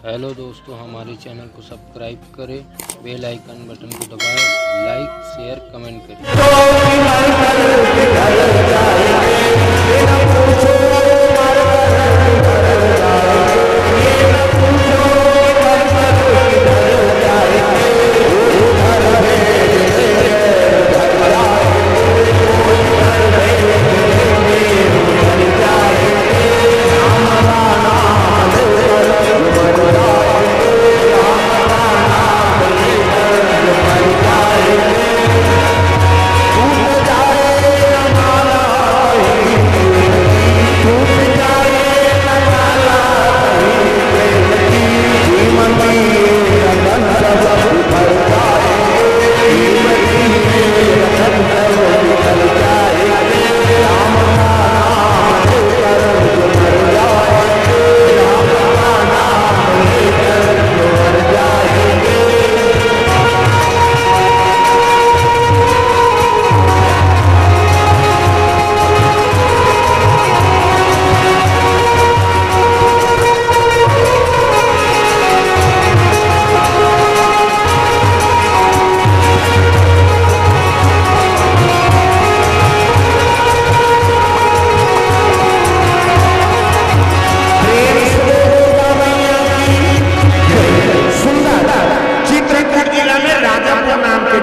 Hello दोस्तों, हमारे channel को सब्सक्राइब करें, बेल आइकन बटन को दबाएं, लाइक शेयर कमेंट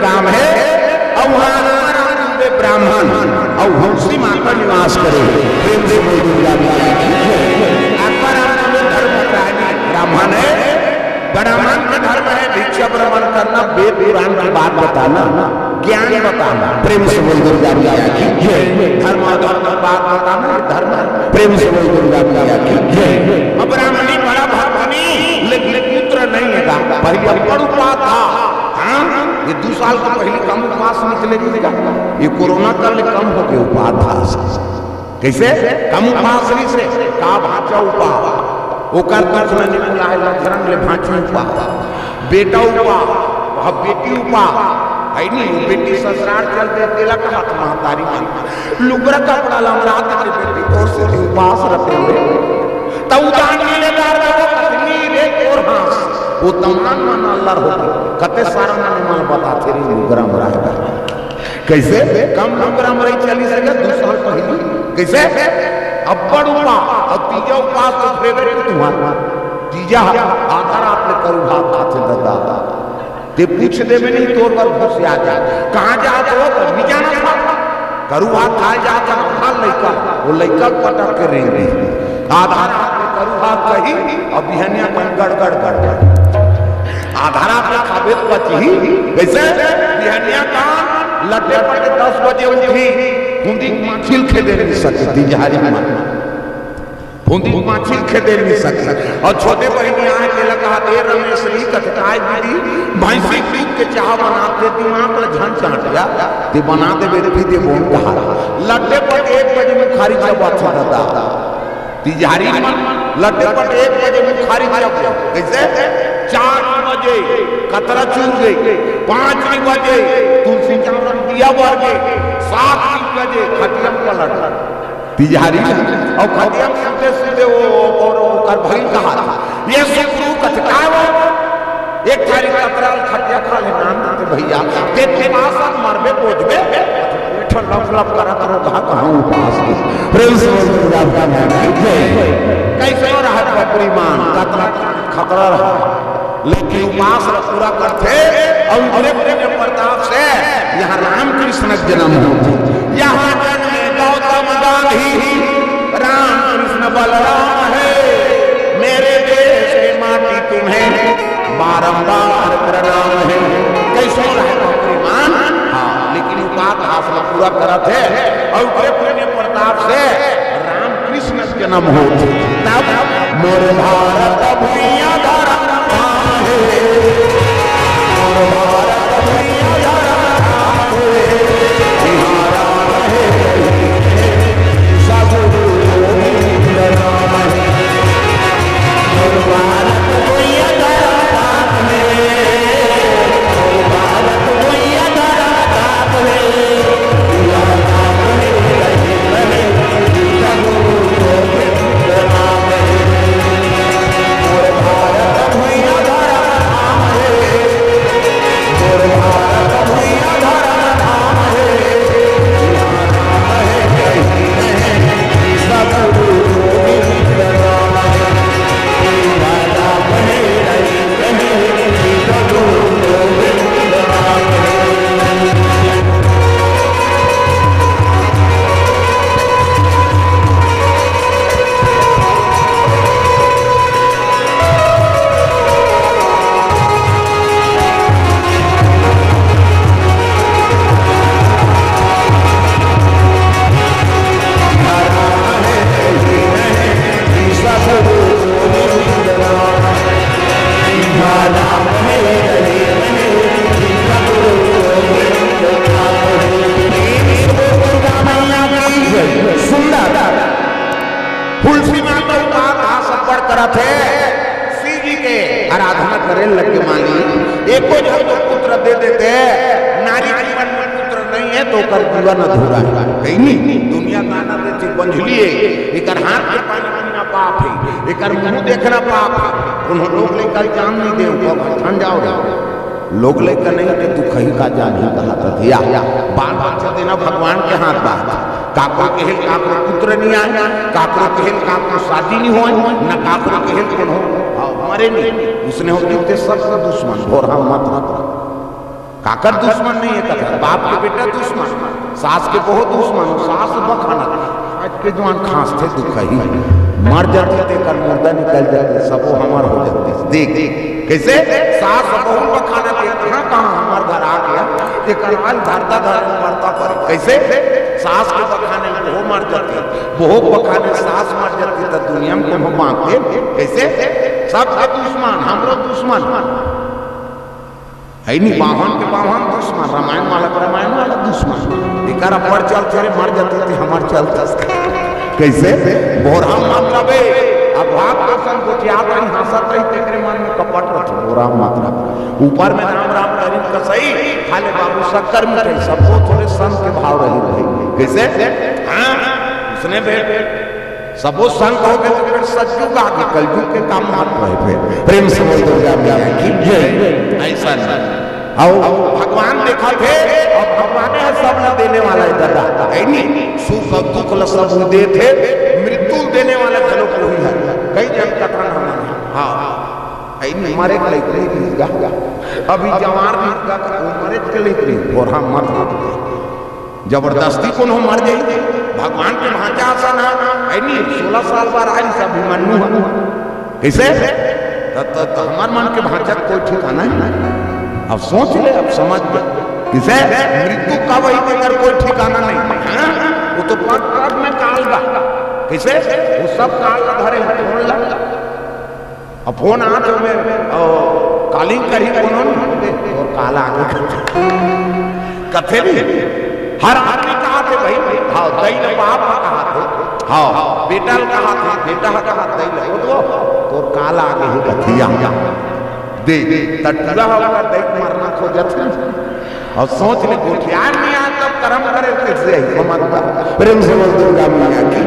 गांव है और वहाँ ब्राह्मण और हंसी माता निवास करे। प्रेम से बोल दुर्गा ब्राह्मण है, ब्राह्मण का धर्म है भिक्षा भ्रमण करना, वेद पुराण की बात बताना, ज्ञान बताना। प्रेम से बोल दुर्गा धर्म की बात बताना धर्म। प्रेम से बोल दुर्गा की। अब ब्राह्मणी बड़ा भक्तनी लेकिन पुत्र नहीं है, पहले पड़ुपा था। ये 2 साल का पहले कम उपवास निकलेगी क्या? ये कोरोना काल कम हो गए उपवास। कैसे कम उपवास से का भाचा उपा वो कर नहीं बोला है लक्षण ले भाची उपा, बेटा उपा, वह बेटी उपा है नहीं। वो बेटी ससुराल चलते तिलक हाथ महतारी मन लुगरा कपड़ा लमरात के बेटी तोर से उपवास रखे हुए तब उदान मिलेदार पत्नी रे और हास वो तमाम मन अल्लाह होती कते सारा मन माल बता तेरी लुगरा मरा कैसे कम लुगरा मरई चली सके 2 साल पहले कैसे अब्बड़ उपा और तीजा उपवास तो फेवरेट तुम्हारा तीजा आधा रात में करू हाथ हाथ दादा ते पूछ दे में नहीं तोर पर घुस आ जा कहां जा तो नहीं जाना था करू हाथ खा जा था खाल लइका वो लइका पटक के रेंगे आधा रात में करू हाथ कही और बिहनिया मन गड़गड़ गड़गड़ आधा रात में खाबे बची वैसे बिहनिया का लटे पटे 10 बजे उठी बूंदी माछिल खेदे नहीं सकती जहारी मन बूंदी माछिल खेदे नहीं सकती। और छोटे बहनी आए के लगा दे रमेश री कटकाय दीदी भैंसी दूध के चाह बनाते दिमाग पर झन चाट गया ते बना दे बेटी दे बोल कहा लटे पर 1 बजे में खारी जब बात दादा तिजहारी मन लटे पर 1 बजे में खारी जब कैसे 4 बजे कतरा चूर गई, 5 बजे तुलसी चावल दिया बढ़ गए, 7 बजे खटियम पलट तिजहारी और खटियम सीधे सीधे वो कर भरी कहा ये सुखरू कचकाय वो एक थारी कतरा खटिया खा ले नाम देते भैया देते मासा मरबे पोजबे ठन लफ करा करो कहां उपास प्रेम से कैसे रहा बकरी मान कतरा खतरा रहा लेकिन उपास पूरा करते और उनके प्रेम प्रताप से यहाँ रामकृष्ण जन्म हुआ। यहाँ जन्मे गौतम गांधी राम कृष्ण बलराम है, मेरे देश के माटी तुम्हें बारंबार प्रणाम है। कैसे रहे मान हाँ लेकिन उपास हासिल पूरा करते और उनके प्रेम प्रताप से रामकृष्ण जन्म हो तब मोर भारत भूमिया धर्म है आराधना करे लगे माली एको जो तो पुत्र दे देते नारी जीवन में पुत्र नहीं है तो कर जीवन अधूरा है कहीं नहीं दुनिया गाना देती बंझली है एकर हाथ के पानी पीना पाप है एकर मुंह देखना पाप है उन्होंने लोग लेकर जान नहीं दे ठंड जाओ लोग लेकर नहीं दे तू कहीं का जान ही कहा था बाल बच्चा देना भगवान के हाथ बात काको के हिल काको पुत्र नहीं आया काको के हिल काको शादी नहीं हो न काको के हिल कौन हो मरे नहीं उसने हो दिखते सबसे दुश्मन और हम मत काकर दुश्मन नहीं है कथा बाप के बेटा दुश्मन सास के बहुत दुश्मन सास बखाना आज के जवान खांसते दुख ही मर जाते थे कल मुर्दा निकल जाते सब हमार हो जाते देख कैसे सास बहु बखाना के कहाँ हमार घर आ गया ये कल धरता धर मरता पर कैसे सास के बखाने वो मर जाते वो बखाने सास मर जाती तो दुनिया में हम मांगते कैसे सबके दुश्मन हम लोग दुश्मन है नहीं बाहन के बाहन दुश्मन रामायण वाला दुश्मन इकारा पर चलते रे मर जाते थे हमार चलते कैसे बोरा मतलब अब भाग के संग गोटियात रही हंसत रही तेरे मन में कपट रही बोरा मतलब ऊपर में राम राम करी कसई खाले बाबू शक्कर में रही सबको थोड़े संत के भाव रही कैसे हाँ उसने सबो संत हो गए तो फिर सतयुग आ गया कलयुग के काम हाथ रहे फिर प्रेम से बोल दो ऐसा आओ भगवान देखा थे और भगवान है सब न देने वाला दादा है नहीं सुख और दुख ल सब दे थे मृत्यु देने वाला चलो कोई है कई जन कथा हाँ है नहीं मरे के लिए अभी जवान मरे के लिए और हम मत जबरदस्ती कौन हो मर जाएंगे भगवान के भांचा आसन है नहीं 16 साल बाद आई सब अभिमन्यु कैसे हमार मन के भांचा कोई ठिकाना है अब सोच ले अब समझ ले किसे मृत्यु का वही अगर कोई ठिकाना नहीं वो तो पग पग में काल बा किसे वो सब काल का धरे फोन लगा अब फोन हाथ में कालिंग करी और काला आगे कथे भी हर आदमी कहा थे भाई हाँ दई बाप कहा थे हाँ बेटा कहा थे बेटा कहा दई वो तो काला आगे ही कथिया दे तटूरा होगा दई मारना खोजत और सोच ले गोठियार नहीं आ तब कर्म करे कैसे ही समझता प्रेम से बोल दुर्गा मैया की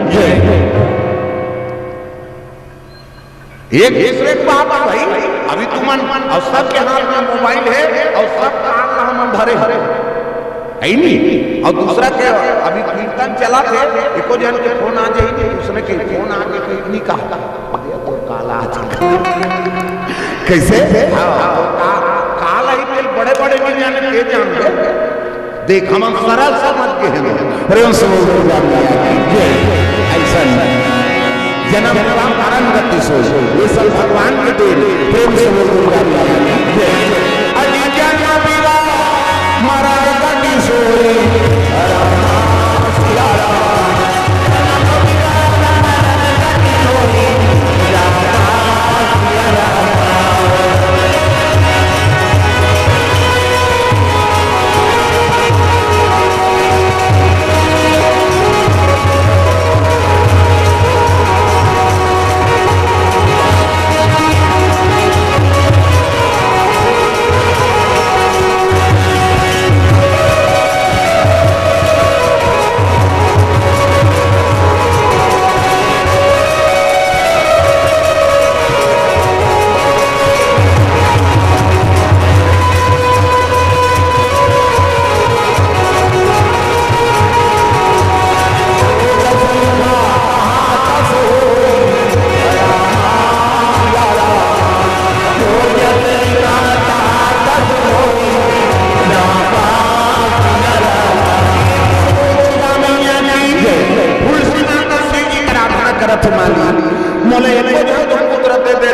एक दूसरे को आप भाई अभी तुम और सबके हाथ में मोबाइल है और सब कान हम भरे भरे है नहीं और दूसरा के अभी कीर्तन चला थे एको जन के फोन आ जाए उसने के फोन आके नहीं कहा तो काला कैसे काला ही के बड़े बड़े भी जाने के जान गए देख हम सरल समझ के हैं प्रेम से ऐसा जन्म कारण गति सो ये सब भगवान के देन प्रेम से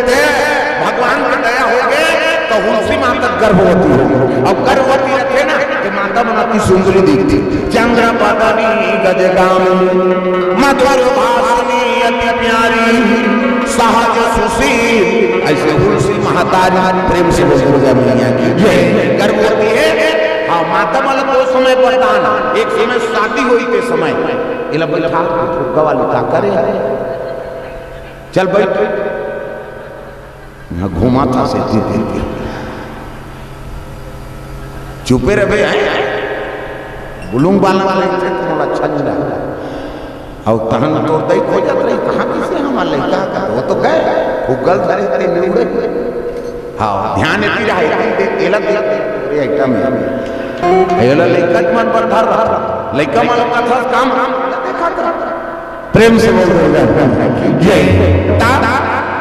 भगवान की दया हो गए तो उसी माँ तक गर्भवती हो और गर्भवती रखे ना कि माता बनाती सुंदरी दिखती चंद्र पदनी गजगाम मधुर भाषणी अति प्यारी सहज सुशील ऐसे तुलसी महातारी प्रेम से दुर्गा मैया की ये गर्भवती है। हाँ माता मतलब वो समय बताना एक समय शादी हुई के समय इला बैठा गवाली का करे चल बैठ यहाँ घुमा था से धीरे चुपे रहे बुलूंग बाला वाले थे थोड़ा अच्छा नहीं रहा और तहन तो दई खो जात रही कहाँ किसे हमारा लड़का का वो तो गए फुगल धरे ते निउड़े हाँ ध्यान इतनी रहा इतनी एला ये आइटम है एला लड़का मन पर धर रहा लड़का मन का था काम देखा था प्रेम से बोल रहे जय ता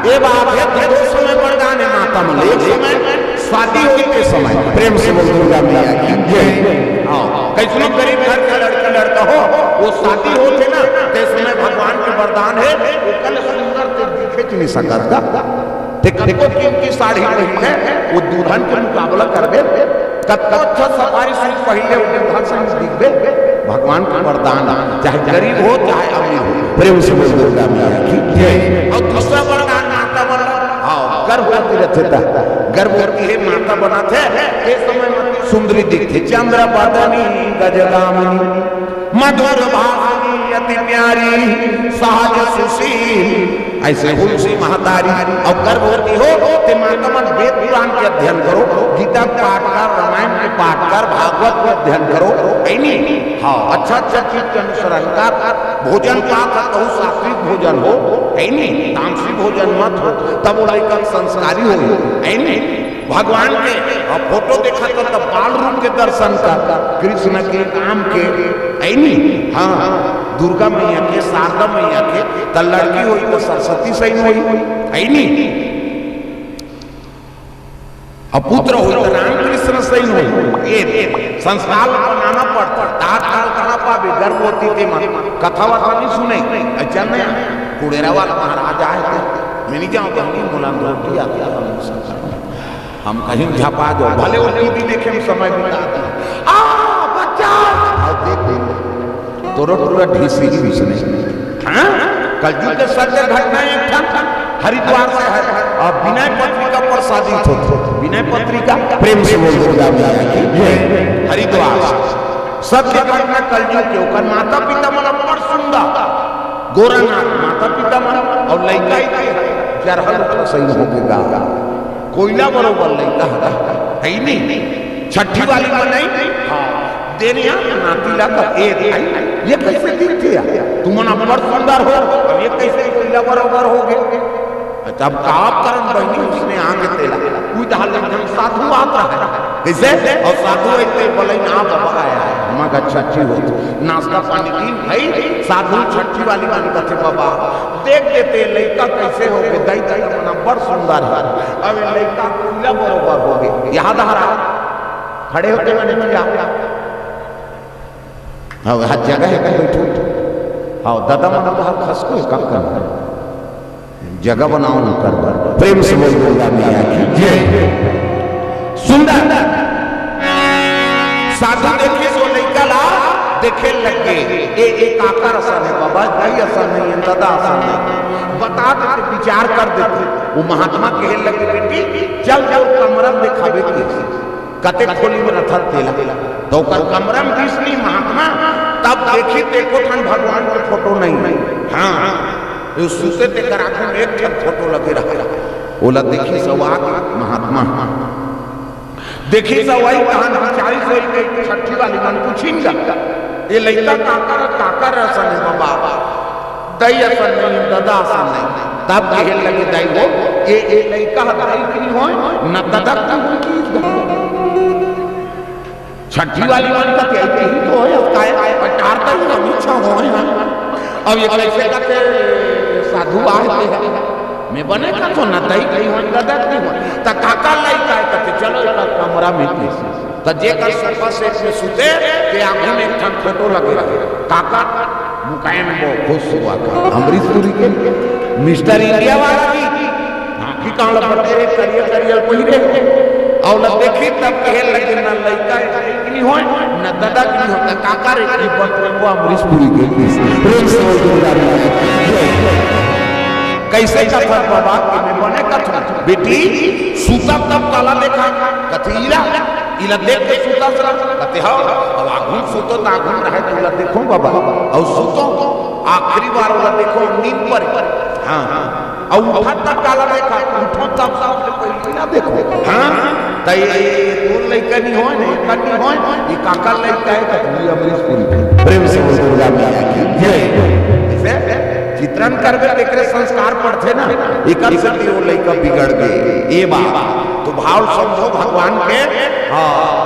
ये बात है दो समय पर गाने माता मन एक समय शादी हुई के समय प्रेम से बोल दुर्गा मैया की जय हाँ कैसनो गरीब घर का लड़का लड़का हो वो शादी होते ना ते समय भगवान के वरदान है वो कल सुंदर ते दिखे नहीं सकता देखो कि उनकी साड़ी पहनी है वो दुल्हन के मुकाबला कर दे कत्तो अच्छा सफारी सूट पहले उनके भाषण में दिख दे भगवान का वरदान चाहे गरीब हो चाहे अमीर हो प्रेम से बोल दुर्गा मैया की जय और दूसरा वरदान माता बना हाँ गर्भवती रहते था गर्भवती है माता बनाते ये समय सुंदरी दिखते चंद्र बदनी गजगामिनी मधुर भाषणी अति प्यारी सहज सुशील ऐसे तुलसी महतारी और गर्भवती हो ते माता मन वेद पुराण के अध्ययन करो गीता पाठ कर रामायण के पाठ कर भागवत के अध्ययन करो ऐनी हाँ अच्छा अच्छा चीज के अनुसरण कर भोजन का तो सात्विक भोजन हो ऐनी तामसिक भोजन मत हो तब वो लड़का संस्कारी हो ऐनी भगवान के और फोटो देखा तो तब बाल रूप के दर्शन कर कृष्ण के राम के ऐनी हाँ दुर्गा मैया के शारदा मैया के त लड़की हुई तो सरस्वती सही हुई ऐनी अपुत्र हुई तो रामकृष्ण सही हुई ये संस्कार बनाना पड़ता दांत काल कहाँ पावे गर्भवती के मन कथा वार्ता नहीं सुने चल नहीं कुड़ेरा वाला महाराज आए थे मैं नहीं जाऊँ कहीं बोला रोटी आती है हम कहीं झपा दो भले वो टीवी देखे हम समय बिताते आ बच्चा तोरो पूरा ढीसी इसने हाँ कलयुग के सत्य घटना एक हरिद्वार से है और विनय पत्रिका प्रसादित हो विनय पत्रिका प्रेम से बोल दुर्गा मैया की जय हरिद्वार सत्य घटना कलयुग के ओकर माता पिता मन बड़ सुंदर गोरखनाथ माता पिता मन और लड़का ही जरहल सही हो गया कोयला बरोबर लड़का है नहीं छठी वाली बनाई हाँ देने नाती लगा ये कैसे दिखते तुम बड़ सुंदर हो ये कैसे कोयला बरोबर हो गए तब काप करन बहनी उसने आगे तेला कोई दाल हम साधु आता है कैसे और साधु इतने बोले ना बाबा आया है हमारा छठी हो नाश्ता पानी की भाई साधु छठी वाली बन कथे बाबा देख देते लड़का कैसे हो गए दई दई मना बड़ सुंदर है अब लड़का कोयला बरोबर हो गए याद आ रहा खड़े होते मैंने क्या हाँ हर जगह है बैठो हाँ दादा मना बाहर खस को कम करना जगह बनाओ न कर प्रेम से बोल दुर्गा मैया की जय सुंदर साधु देखे सो लड़का ला देखे लगे एक आकार असर है बाबा कई असर नहीं है दादा असर नहीं बता देते विचार कर देते वो महात्मा कहे लगे बेटी चल जाओ कमरा दिखावे कते खोली में रथर तेला तो कर कमरा में दिसनी महात्मा तब देखी देखो ठन भगवान की फोटो नहीं हाँ सुते ते आंखों में एक ठन फोटो लगे रहा ओला देखी सवाग महात्मा देखी सवाई कहां बिचारी से एक छठी वाली मन पूछिंगा ये लड़का काकर असन है बाबा दई असन नहीं दादा असन नहीं तब कहे लगे दई वो ये लड़का दई की हो न दादा की छठी वाली मन का कहते ही तो है काय पटारता ही हम इच्छा हो अब ये कैसे करते साधु आते हैं मैं बने का तो न दई कहीं हो दादा की हो त काका लाई काय करते चलो एक कमरा में त जे का सोफा सेट में सुते के आंखों में एक ठन फोटो लगे काका मुकायम वो खुश हुआ का अमरीश पुरी के मिस्टर इंडिया वाला की आंखी काला पटेरे करियल पहिरे और न देखी तब कहे लगे न लड़का नहीं हो न दादा की हो त काका रे की बतवा अमरीश पुरी के प्रेम से बोल दुर्गा मैया कैसे कथा बाबा कि मैं बने कथा बेटी सूता तब काला देखा कथीला इला देख के सूता सरा कते हो अब आगुन सूतो त आगुन रहे तो इला देखो बाबा और सूतो आखिरी बार वाला देखो नींद पर हां और उठा तब काला देखा उठो तब सब कोई ना देखो हां त ये तो लइका नहीं हो ने कनी हो ये काका लइका है कभी अमरीश पुरी प्रेम से बोल दुर्गा मैया की जय ऐसे चित्रण करबे एकरे संस्कार पढ़ते ना एकर से वो लइका बिगड़ गए ये बाबा तो भाव समझो भगवान के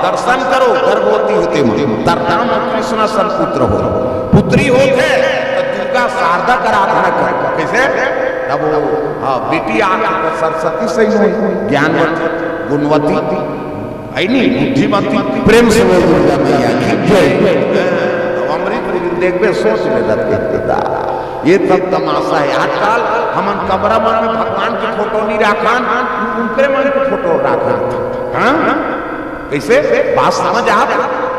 दर्शन करो गर्भवती होते तरनाम कृष्ण सन पुत्र हो पुत्री होते तो दुर्गा शारदा का आराधना कर कैसे तब वो बेटी आकर सरस्वती से ज्ञानवती गुणवती है नहीं बुद्धिमती प्रेम से बोल दुर्गा मैया की जय अमृत देखबे सोच ले रखता ये सब तमाशा है आजकल हमन कमरा मन में भगवान की फोटो नहीं राखन उनके मन की फोटो राखन हां कैसे बात समझ आप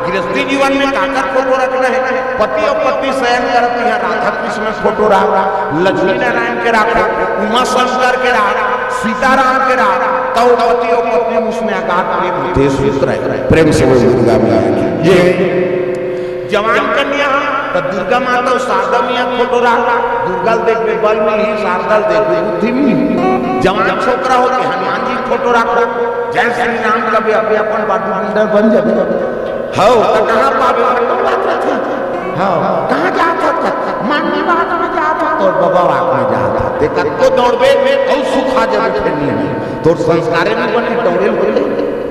गृहस्थी जीवन में काकर फोटो रखना है पति और पत्नी शयन करती है राधा कृष्ण फोटो रखा लक्ष्मी नारायण के रखा उमा शंकर के रखा सीताराम के रखा तो पति और पत्नी उसमें आकार प्रेम से दुर्गा मैया ये जवान कन्या तो दुर्गा माता शारदा मैया फोटो रखा दुर्गा देखबे बल में ही शारदा देखबे बुद्धि में जवान छोकरा हो के हनुमान जी फोटो रखो जय श्री राम कभी अपने अपन बाटू बिल्डर बन जाबे हो तो कहां पाबे हां कहां जाता माननी बात में जाता तो बाबा बाप में जाता देखा तो दौड़बे और सुखा जाबे फिर नहीं तो संस्कारे में बने दौड़े होले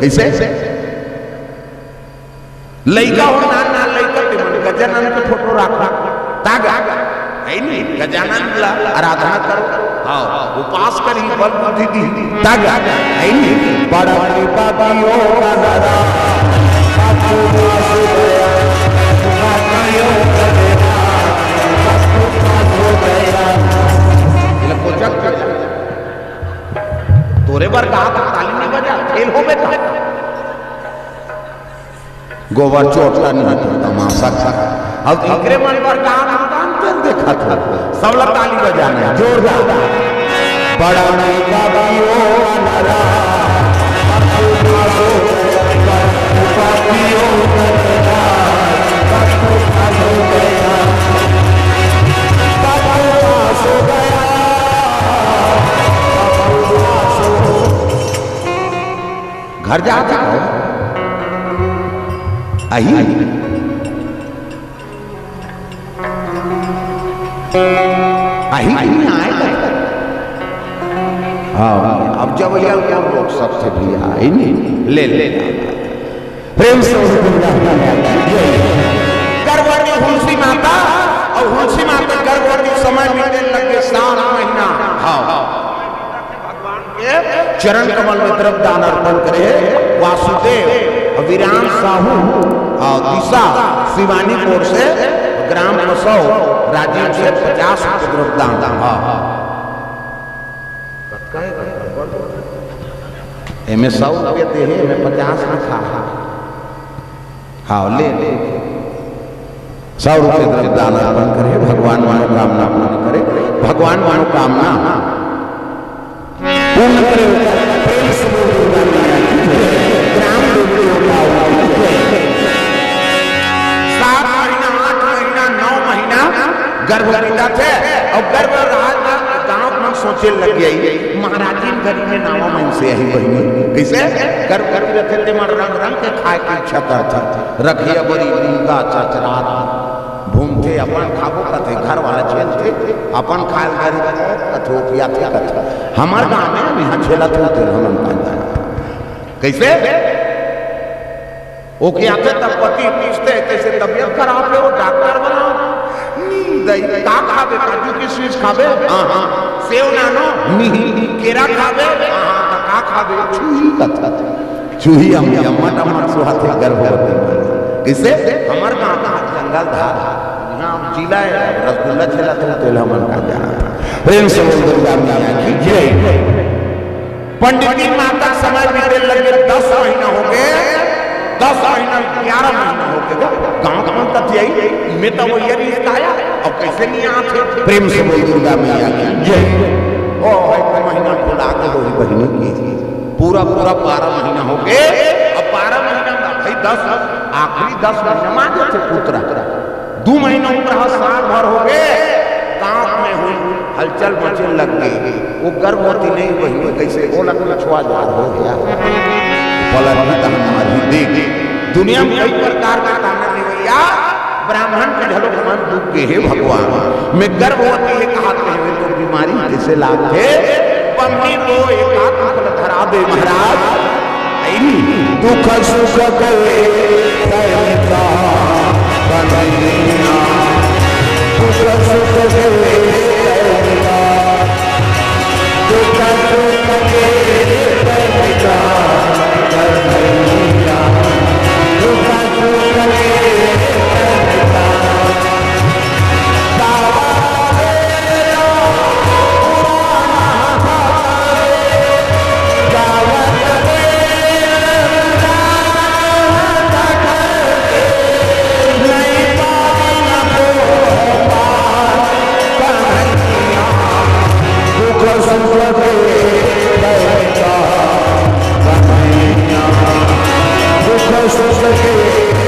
कैसे लइका हो ना लइका के मन गजानन के फोटो रखा तागा है नहीं गजानन ला आराधना करो हां उपास करी बल बुद्धि दी तागा है नहीं बड़ा कृपा दियो का नरा बापू वासु गया बाकियो करेगा बापू हो गया ये कोचक तोरे बार कहा ताली नहीं बजा फेल हो बेटा गोबर चोटला नहीं तो तमाशा खा अब इकरे मन पर काम देखा था सब लोग ताली बजाना जोरदार बड़ा नहीं का बियो नरा घर जाता है आई नहीं आएगा हाँ अब जब यह लोग सबसे भी आई नहीं ले प्रेम से गर्भवती हुलसी माता और हुलसी माता गर्भवती समय मिलने लगे 7 महीना हाँ चरण कमल में द्रव्य दान अर्पण करे वासुदेव वीरान साहू दिशा शिवानी कोर से ग्राम कसौ राजीव से 50 द्रव्य दान एमे 100 रुपये दे है मैं 50 में खा हाँ ले 100 रुपये द्रव्य दान अर्पण करे भगवान मनोकामना पूर्ण करे भगवान मनोकामना पूर्ण करे प्रेम से ग्राम गर्भवती थे और गर्भ गांव में सोचे लग गई महाराज जी घर में नावा मन से यही बहनी कैसे गर्भवती रखे थे मन रंग रंग के खाए की इच्छा करता रखिया बड़ी उनका चचरात घूमते अपन खाबो कथे घर वाला चल थे अपन खाल गरीब कथो पिया थे कथा हमार गांव में यहां छेला थे हम कैसे वो क्या थे तब पति पीसते कैसे तबियत खराब है वो डॉक्टर बनाओ दही का खाबे काजू किशमिश खाबे हां सेव नानो नहीं केरा खाबे हां का खाबे चूही कथा चूही हम टमाटर सुहाते गर्भवती किसे हमर गांव का जंगल था यहां जिला रसगुल्ला छेला तेल हमन का जाना प्रेम से बोल दुर्गा मैया की जय पंडित माता समय बीते लगे 10 महीना हो गए 10 महीना 11 महीना हो गए गांव का मन तक यही मैं तो वो ये रिश्ता आया और कैसे नहीं आते प्रेम से बोल दुर्गा मैया की जय ओ एक महीना खुला के दो बहनों की पूरा 12 महीना हो गए अब 12 महीना भाई 10 आखिरी 10 महीना मांगे थे पुत्र 2 महीना उम्र साल भर हो गए गांव में हुई हलचल मचल लग गई। वो गर्भवती नहीं वही कैसे बोला छुआ जा हो गया पलट हमारी देख दुनिया में कई प्रकार का ताना भैया ब्राह्मण के ढलो मन दुख के हे भगवान मैं गर्भवती है कहा कहवे तो बीमारी कैसे लाभ थे पम्मी को एक आत्म फल धरा दे महाराज दुख सुख गए तैता कन्हैया दुख सुख गए तैता दुख सुख गए तैता कन्हैया दुख सुख गए तैता दुख सुख के